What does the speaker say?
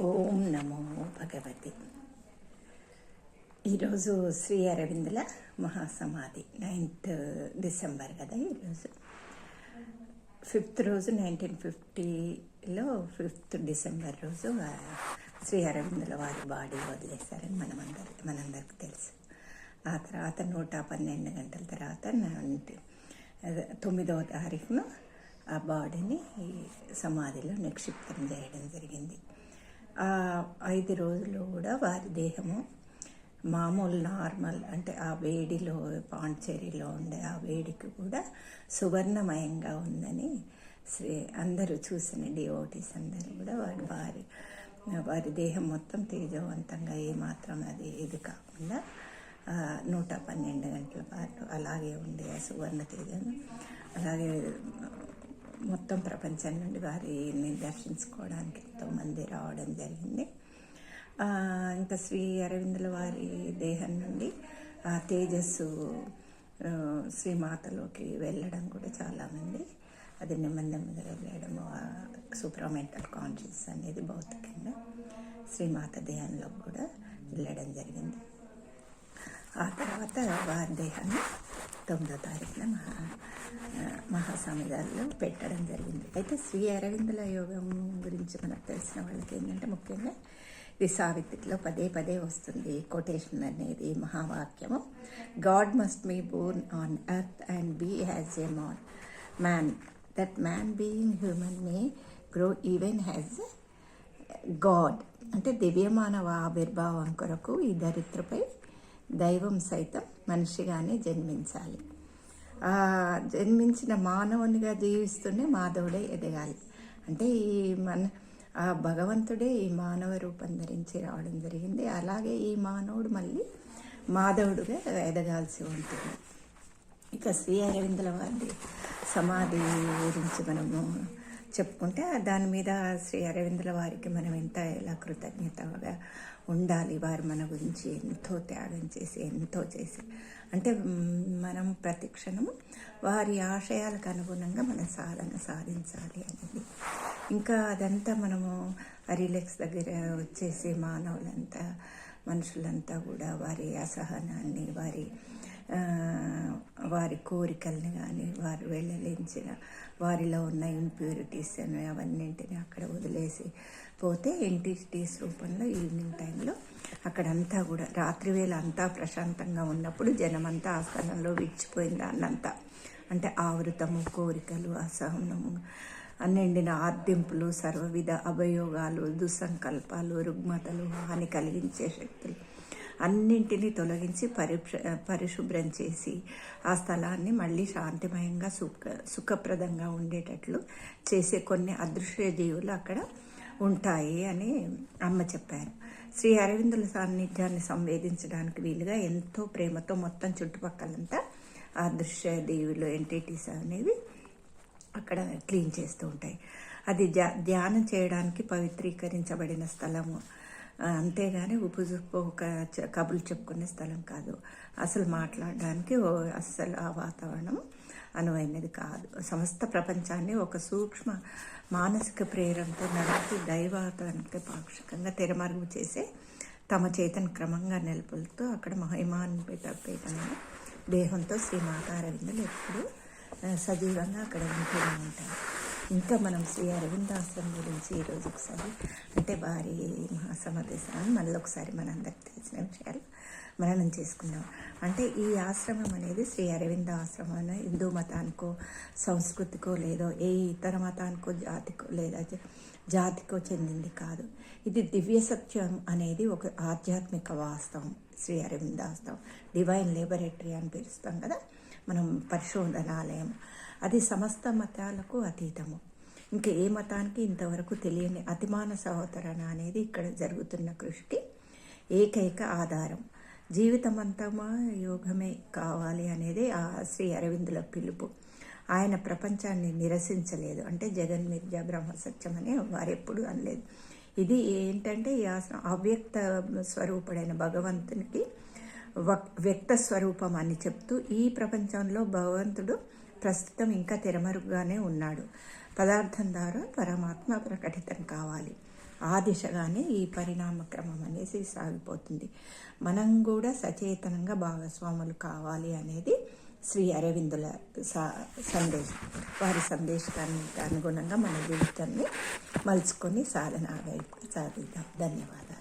ఓం నమో భగవతి. ఈరోజు Shri అరవిందుల మహాసమాధి 9th December కదా. ఈరోజు 5th రోజు 1950లో 5th డిసెంబర్ రోజు శ్రీ అరవిందుల వారి బాడీ వదిలేశారని మనందరికి తెలుసు. ఆ తర్వాత 112 గంటల తర్వాత 9వ తారీఖున ఆ బాడీని సమాధిలో నిక్షిప్తం చేయడం జరిగింది. 5 రోజులు కూడా వారి దేహము మామూలు నార్మల్ అంటే ఆ వేడిలో పాండిచేరిలో ఉండే ఆ వేడికి కూడా సువర్ణమయంగా ఉందని అందరూ చూసిన డివోటీస్ అందరూ కూడా వారి దేహం మొత్తం తేజవంతంగా ఏమాత్రం ఇది కాకుండా 112 గంటల పాటు అలాగే ఉండే ఆ సువర్ణ తేజం అలాగే మొత్తం ప్రపంచం నుండి వారిని దర్శించుకోవడానికి ఎంతోమంది రావడం జరిగింది. ఇంకా శ్రీ అరవిందుల వారి దేహం నుండి ఆ తేజస్సు శ్రీమాతలోకి వెళ్ళడం కూడా చాలామంది అది నెమ్మదిగా వెళ్ళడము సూప్రామెంటల్ కాన్షియస్ అనేది భౌతికంగా శ్రీమాత దేహంలో కూడా వెళ్ళడం జరిగింది. ఆ తర్వాత వారి దేహాన్ని 9వ తారీఖున మహాసమాధిలో పెట్టడం జరిగింది. అయితే శ్రీ అరవిందుల యోగం గురించి మనకు తెలిసిన వాళ్ళకి ఏంటంటే ముఖ్యంగా ఇది సావిత్రిలో పదే వస్తుంది కొటేషన్ అనేది మహావాక్యము. God must be born on earth and be as a man that man being human may grow even as God. అంటే దివ్యమానవ ఆవిర్భావం కొరకు ఈ ధరిత్రపై దైవం సైతం మనిషిగానే జన్మించాలి. జన్మించిన మానవునిగా జీవిస్తూనే మాధవుడే ఎదగాలి. అంటే ఆ భగవంతుడే ఈ మానవ రూపం ధరించి రావడం జరిగింది. అలాగే ఈ మానవుడు మళ్ళీ మాధవుడుగా ఎదగాల్సి ఉంటుంది. ఇక శ్రీ అరవిందుల వారి సమాధి గురించి మనము చెప్పుకుంటే దాని మీద శ్రీ అరవిందుల వారికి మనం ఎలా కృతజ్ఞతగా ఉండాలి. వారు మన గురించి ఎంతో త్యాగం చేసి ఎంతో చేసి అంటే మనం ప్రతి క్షణము వారి ఆశయాలకు అనుగుణంగా మన సాధన సాధించాలి అనేది. ఇంకా అదంతా మనము రిలాక్స్ దగ్గర వచ్చేసి మనుషులంతా కూడా వారి అసహనాన్ని వారి కోరికల్ని కానీ వారు వెళ్ళలించిన వారిలో ఉన్న ఇంప్యూరిటీస్ అని అవన్నింటినీ అక్కడ వదిలేసి పోతే ఎంటిటీస్ రూపంలో ఈవినింగ్ టైంలో అక్కడంతా కూడా రాత్రివేళ అంతా ప్రశాంతంగా ఉన్నప్పుడు జనమంతా ఆ స్థలంలో విడిచిపోయింది. అన్నంతా అంటే ఆవృతము కోరికలు అసహనము నిండిన ఆర్దింపులు సర్వవిధ అభయోగాలు దుస్సంకల్పాలు రుగ్మతలు హాని కలిగించే శక్తులు అన్నింటినీ తొలగించి పరిశుభ్రం చేసి ఆ స్థలాన్ని మళ్ళీ శాంతిమయంగా సుఖప్రదంగా ఉండేటట్లు చేసే కొన్ని అదృశ్య జీవులు అక్కడ ఉంటాయి అని అమ్మ చెప్పారు. శ్రీ అరవిందుల సాన్నిధ్యాన్ని సంవేదించడానికి వీలుగా ఎంతో ప్రేమతో మొత్తం చుట్టుపక్కలంతా ఆ దృశ్య జీవులు ఎంటిటీస్ అనేవి అక్కడ క్లీన్ చేస్తూ ఉంటాయి. అది ధ్యానం చేయడానికి పవిత్రీకరించబడిన స్థలము, అంతేగాని ఒక కబుర్లు చెప్పుకునే స్థలం కాదు. అసలు మాట్లాడడానికి అస్సలు ఆ వాతావరణం అనువైనది కాదు. సమస్త ప్రపంచాన్ని ఒక సూక్ష్మ మానసిక ప్రేరణతో నడిపి దైవాతానికి పాక్షికంగా తెరమరుగు చేసే తమ చేతను క్రమంగా నెలకొల్పుతూ అక్కడ మహిమాన్వితమైన దేహంతో శ్రీ మాతా అరవిందులు ఎప్పుడు సజీవంగా అక్కడ ఉంటూనే ఉంటారు. ఇంకా మనం శ్రీ అరవిందాశ్రమం గురించి ఈరోజు ఒకసారి అంటే వారి మహాసమాధి మళ్ళీ ఒకసారి మనందరికి తెలిసిన విషయాలు మననం చేసుకుందాం. అంటే ఈ ఆశ్రమం అనేది శ్రీ అరవింద ఆశ్రమం హిందూ మతానికో సంస్కృతికో లేదో ఏ ఇతర మతానికో జాతికో చెందింది కాదు. ఇది దివ్య సత్యం అనేది ఒక ఆధ్యాత్మిక వాస్తవం. శ్రీ అరవిందాశ్రమం డివైన్ లేబొరేటరీ అని పిలుస్తాం కదా మనం, పరిశోధనాలయం. అది సమస్త మతాలకు అతీతము. ఇంకా ఏ మతానికి ఇంతవరకు తెలియని అతిమాన సహోదరణ అనేది ఇక్కడ జరుగుతున్న కృషికి ఏకైక ఆధారం. జీవితమంతా యోగమే కావాలి అనేది ఆ శ్రీ అరవిందుల పిలుపు. ఆయన ప్రపంచాన్ని నిరసించలేదు. అంటే జగన్ మిర్జా బ్రహ్మ సత్యం అని వారెప్పుడు అనలేదు. ఇది ఏంటంటే ఈ అవ్యక్త స్వరూపుడైన భగవంతునికి వ్యక్త స్వరూపం అని చెప్తూ ఈ ప్రపంచంలో భగవంతుడు ప్రస్తుతం ఇంకా తెరమరుగ్గానే ఉన్నాడు. పదార్థం ద్వారా పరమాత్మ ప్రకటితం కావాలి. ఆ దిశగానే ఈ పరిణామ క్రమం అనేసి సాగిపోతుంది. మనం కూడా సచేతనంగా భాగస్వాములు కావాలి అనేది శ్రీ అరవిందుల సందేశం. వారి సందేశానికి అనుగుణంగా మన జీవితాన్ని మలుచుకొని సాధన వైపు సాగిద్దాం. ధన్యవాదాలు.